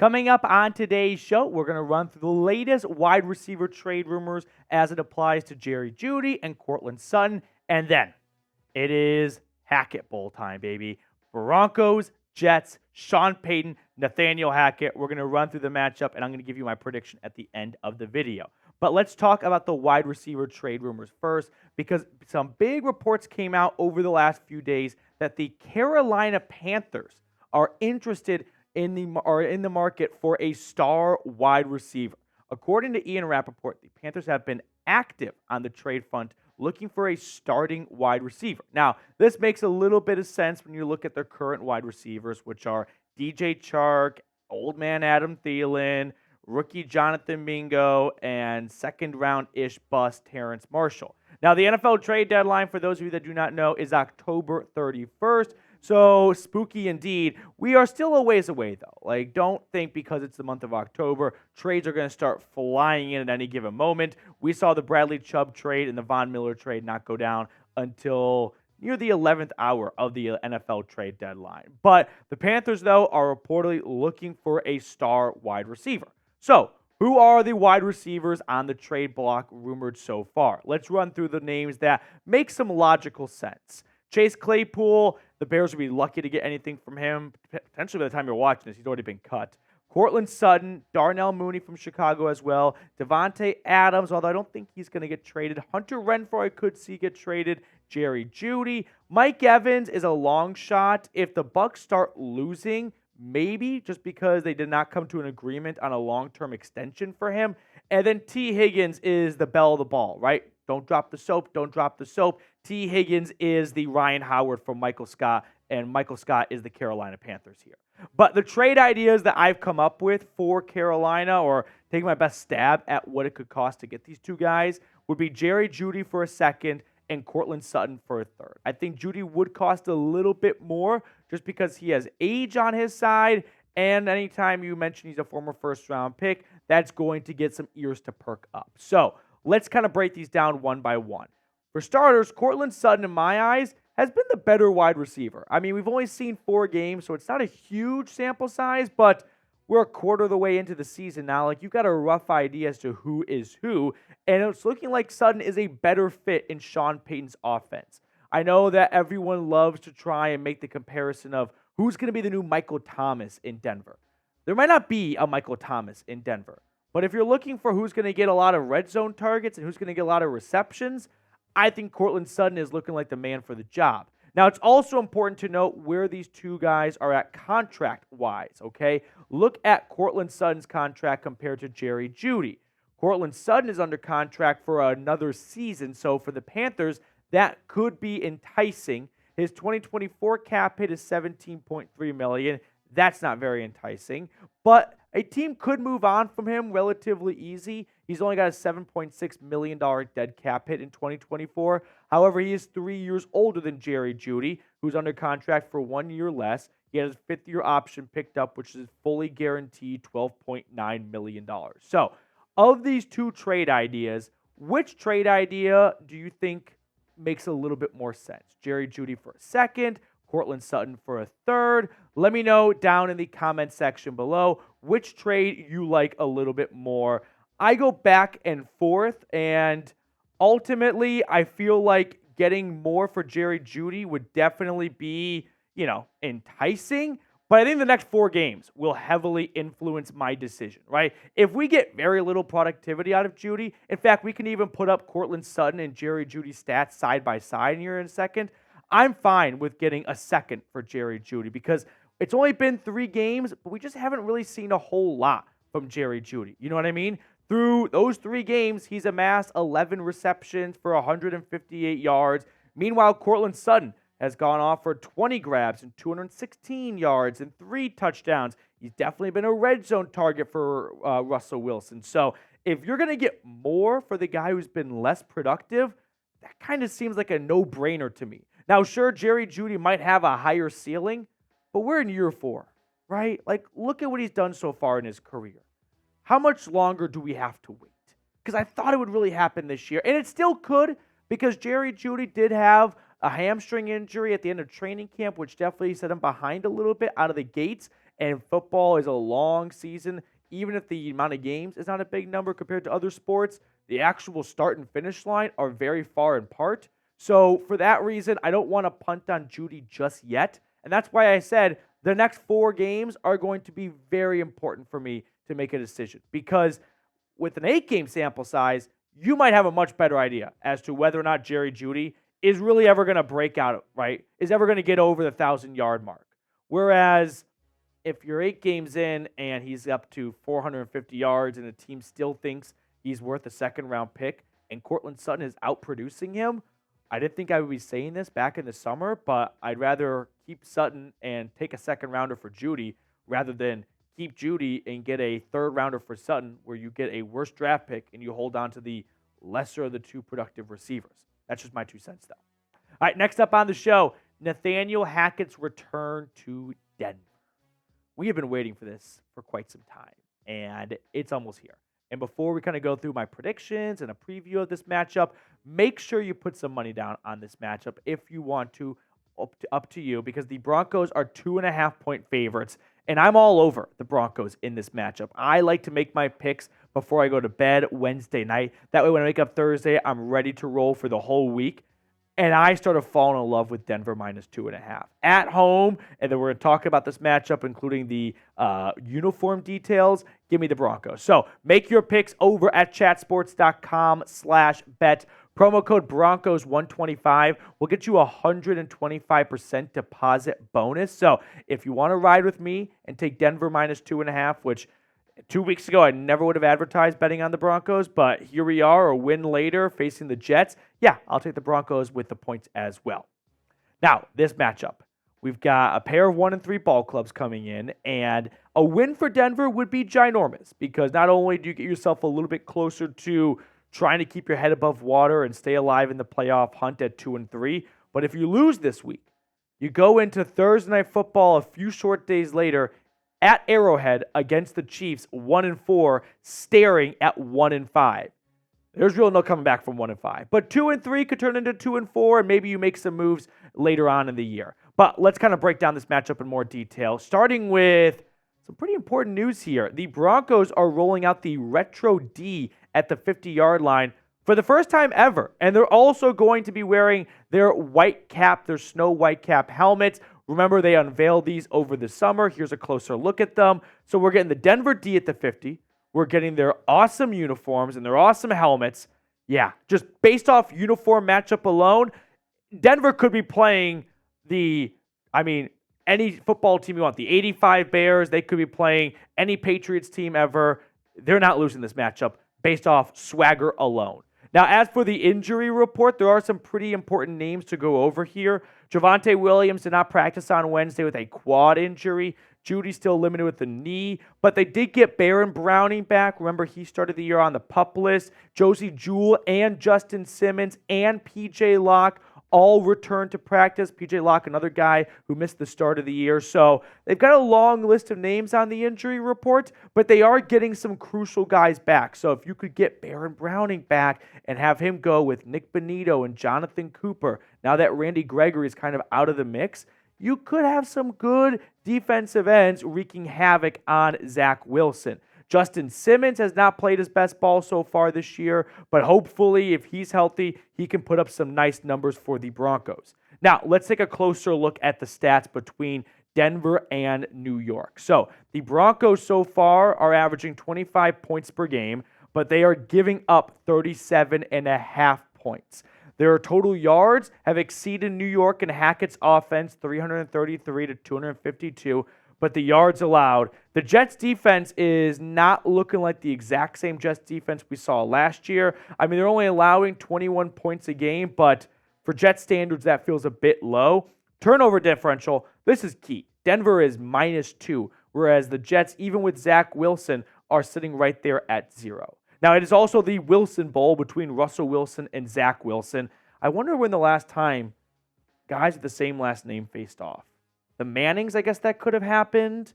Coming up on today's show, we're going to run through the latest wide receiver trade rumors as it applies to Jerry Jeudy and Courtland Sutton. And then it is Hackett Bowl time, baby. Broncos, Jets, Sean Payton, Nathaniel Hackett. We're going to run through the matchup, and I'm going to give you my prediction at the end of the video. But let's talk about the wide receiver trade rumors first, because some big reports came out over the last few days that the Carolina Panthers are interested in the market for a star wide receiver. According to Ian Rapoport, the Panthers have been active on the trade front looking for a starting wide receiver. Now, this makes a little bit of sense when you look at their current wide receivers, which are DJ Chark, old man Adam Thielen, rookie Jonathan Mingo, and second-round-ish bust Terrence Marshall. Now, the NFL trade deadline, for those of you that do not know, is October 31st. So spooky indeed. We are still a ways away, though. Like, don't think because it's the month of October, trades are going to start flying in at any given moment. We saw the Bradley Chubb trade and the Von Miller trade not go down until near the 11th hour of the NFL trade deadline. But the Panthers, though, are reportedly looking for a star wide receiver. So, who are the wide receivers on the trade block rumored so far? Let's run through the names that make some logical sense. Chase Claypool, the Bears would be lucky to get anything from him. Potentially by the time you're watching this, he's already been cut. Courtland Sutton, Darnell Mooney from Chicago as well. Devontae Adams, although I don't think he's going to get traded. Hunter Renfrow I could see get traded. Jerry Jeudy. Mike Evans is a long shot. If the Bucs start losing, maybe just because they did not come to an agreement on a long-term extension for him. And then T. Higgins is the belle of the ball, right? Don't drop the soap. Don't drop the soap. T. Higgins is the Ryan Howard from Michael Scott, and Michael Scott is the Carolina Panthers here. But the trade ideas that I've come up with for Carolina, or taking my best stab at what it could cost to get these two guys, would be Jerry Jeudy for a second and Courtland Sutton for a third. I think Jeudy would cost a little bit more just because he has age on his side, and anytime you mention he's a former first-round pick, that's going to get some ears to perk up. So let's kind of break these down one by one. For starters, Courtland Sutton, in my eyes, has been the better wide receiver. I mean, we've only seen 4 games, so it's not a huge sample size, but we're a quarter of the way into the season now. Like, you've got a rough idea as to who is who, and it's looking like Sutton is a better fit in Sean Payton's offense. I know that everyone loves to try and make the comparison of who's going to be the new Michael Thomas in Denver. There might not be a Michael Thomas in Denver, but if you're looking for who's going to get a lot of red zone targets and who's going to get a lot of receptions, I think Courtland Sutton is looking like the man for the job. Now, it's also important to note where these two guys are at contract-wise, okay? Look at Courtland Sutton's contract compared to Jerry Jeudy. Courtland Sutton is under contract for another season, so for the Panthers, that could be enticing. His 2024 cap hit is $17.3 million. That's not very enticing, but a team could move on from him relatively easy. He's only got a $7.6 million dead cap hit in 2024. However, he is 3 years older than Jerry Jeudy, who's under contract for 1 year less. He has his 5th-year option picked up, which is fully guaranteed $12.9 million. So, of these two trade ideas, which trade idea do you think makes a little bit more sense? Jerry Jeudy for a second, Courtland Sutton for a third. Let me know down in the comment section below which trade you like a little bit more. I go back and forth, and ultimately, I feel like getting more for Jerry Jeudy would definitely be, enticing. But I think the next 4 games will heavily influence my decision, right? If we get very little productivity out of Jeudy, in fact, we can even put up Courtland Sutton and Jerry Jeudy stats side by side here in a second. I'm fine with getting a second for Jerry Jeudy because it's only been 3 games, but we just haven't really seen a whole lot from Jerry Jeudy. You know what I mean? Through those 3 games, he's amassed 11 receptions for 158 yards. Meanwhile, Courtland Sutton has gone off for 20 grabs and 216 yards and 3 touchdowns. He's definitely been a red zone target for Russell Wilson. So if you're going to get more for the guy who's been less productive, that kind of seems like a no-brainer to me. Now, sure, Jerry Jeudy might have a higher ceiling, but we're in year 4, right? Like, look at what he's done so far in his career. How much longer do we have to wait? Because I thought it would really happen this year, and it still could because Jerry Jeudy did have a hamstring injury at the end of training camp, which definitely set him behind a little bit out of the gates. and football is a long season. Even if the amount of games is not a big number compared to other sports, the actual start and finish line are very far apart. So for that reason, I don't want to punt on Judy just yet. And that's why I said the next 4 games are going to be very important for me to make a decision. Because with an 8-game sample size, you might have a much better idea as to whether or not Jerry Jeudy is really ever going to break out, right? Is ever going to get over the 1,000-yard mark. Whereas if you're 8 games in and he's up to 450 yards and the team still thinks he's worth a second-round pick and Courtland Sutton is outproducing him, I didn't think I would be saying this back in the summer, but I'd rather keep Sutton and take a second-rounder for Judy rather than keep Judy and get a third-rounder for Sutton where you get a worse draft pick and you hold on to the lesser of the 2 productive receivers. That's just my 2 cents, though. All right, next up on the show, Nathaniel Hackett's return to Denver. We have been waiting for this for quite some time, and it's almost here. And before we kind of go through my predictions and a preview of this matchup, make sure you put some money down on this matchup if you want to, up to you, because the Broncos are 2.5-point favorites, and I'm all over the Broncos in this matchup. I like to make my picks before I go to bed Wednesday night. That way when I wake up Thursday, I'm ready to roll for the whole week. And I started falling in love with Denver minus 2.5 at home. And then we're going to talk about this matchup, including the uniform details. Give me the Broncos. So make your picks over at chatsports.com/bet. Promo code Broncos125 will get you a 125% deposit bonus. So if you want to ride with me and take Denver minus 2.5, which 2 weeks ago, I never would have advertised betting on the Broncos, but here we are, a win later, facing the Jets. Yeah, I'll take the Broncos with the points as well. Now, this matchup. We've got a pair of 1-3 ball clubs coming in, and a win for Denver would be ginormous because not only do you get yourself a little bit closer to trying to keep your head above water and stay alive in the playoff hunt at 2-3, but if you lose this week, you go into Thursday Night Football a few short days later at Arrowhead against the Chiefs, 1-4, staring at 1-5. There's really no coming back from 1-5. But 2-3 could turn into 2-4, and maybe you make some moves later on in the year. But let's kind of break down this matchup in more detail, starting with some pretty important news here. The Broncos are rolling out the Retro D at the 50-yard line for the first time ever. And they're also going to be wearing their white cap, their snow white cap helmets. Remember, they unveiled these over the summer. Here's a closer look at them. So we're getting the Denver D at the 50. We're getting their awesome uniforms and their awesome helmets. Yeah, just based off uniform matchup alone, Denver could be playing any football team you want. The 85 Bears, they could be playing any Patriots team ever. They're not losing this matchup based off swagger alone. Now, as for the injury report, there are some pretty important names to go over here. Javonte Williams did not practice on Wednesday with a quad injury. Judy's still limited with the knee, but they did get Baron Browning back. Remember, he started the year on the PUP list. Josie Jewell and Justin Simmons and P.J. Locke all returned to practice. P.J. Locke, another guy who missed the start of the year. So they've got a long list of names on the injury report, but they are getting some crucial guys back. So if you could get Baron Browning back and have him go with Nick Bonito and Jonathan Cooper, now that Randy Gregory is kind of out of the mix, you could have some good defensive ends wreaking havoc on Zach Wilson. Justin Simmons has not played his best ball so far this year, but hopefully if he's healthy, he can put up some nice numbers for the Broncos. Now, let's take a closer look at the stats between Denver and New York. So the Broncos so far are averaging 25 points per game, but they are giving up 37.5 points. Their total yards have exceeded New York and Hackett's offense, 333 to 252, but the yards allowed. The Jets defense is not looking like the exact same Jets defense we saw last year. I mean, they're only allowing 21 points a game, but for Jets standards, that feels a bit low. Turnover differential, this is key. Denver is -2, whereas the Jets, even with Zach Wilson, are sitting right there at 0. Now, it is also the Wilson Bowl between Russell Wilson and Zach Wilson. I wonder when the last time guys with the same last name faced off. The Mannings, I guess that could have happened.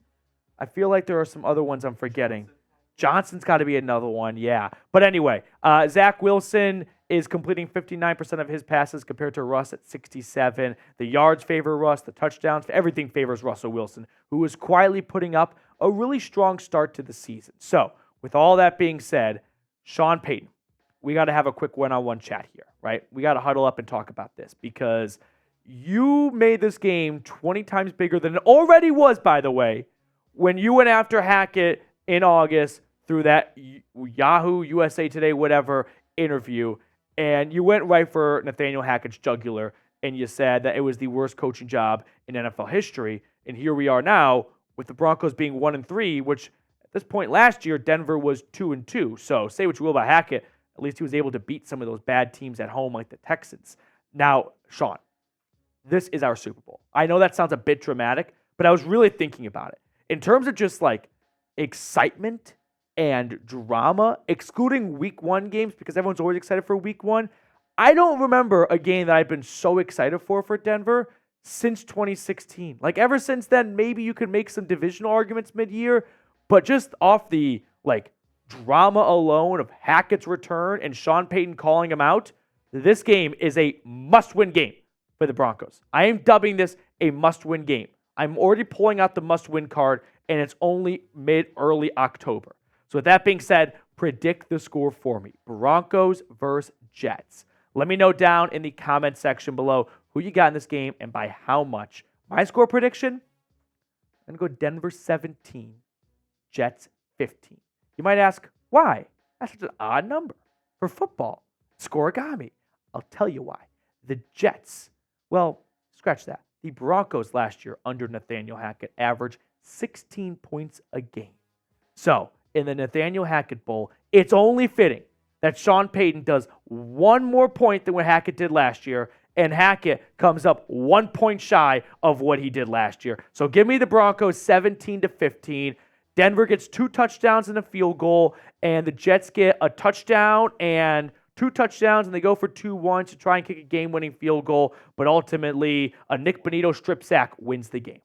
I feel like there are some other ones I'm forgetting. Johnson's got to be another one, yeah. But anyway, Zach Wilson is completing 59% of his passes compared to Russ at 67. The yards favor Russ, the touchdowns, everything favors Russell Wilson, who is quietly putting up a really strong start to the season. So, with all that being said, Sean Payton, we got to have a quick one-on-one chat here, right? We got to huddle up and talk about this because you made this game 20 times bigger than it already was, by the way, when you went after Hackett in August through that Yahoo, USA Today, whatever interview, and you went right for Nathaniel Hackett's jugular, and you said that it was the worst coaching job in NFL history. And here we are now with the Broncos being 1-3, which at this point last year, Denver was 2-2. So say what you will about Hackett, at least he was able to beat some of those bad teams at home like the Texans. Now, Sean, this is our Super Bowl. I know that sounds a bit dramatic, but I was really thinking about it. In terms of just like excitement and drama, excluding week 1 games because everyone's always excited for week 1, I don't remember a game that I've been so excited for Denver since 2016. Like ever since then, maybe you could make some divisional arguments mid-year, but just off the like drama alone of Hackett's return and Sean Payton calling him out, this game is a must-win game for the Broncos. I am dubbing this a must-win game. I'm already pulling out the must-win card, and it's only mid-early October. So with that being said, predict the score for me. Broncos versus Jets. Let me know down in the comment section below who you got in this game and by how much. My score prediction, I'm going to go Denver 17, Jets 15. You might ask, why? That's such an odd number for football. Scoregami. I'll tell you why. The Jets, well, scratch that. The Broncos last year under Nathaniel Hackett averaged 16 points a game. So, in the Nathaniel Hackett Bowl, it's only fitting that Sean Payton does one more point than what Hackett did last year, and Hackett comes up 1 point shy of what he did last year. So give me the Broncos 17-15. Denver gets 2 touchdowns and a field goal, and the Jets get a touchdown and 2 touchdowns, and they go for 2-1 to try and kick a game-winning field goal, but ultimately a Nick Bonito strip sack wins the game.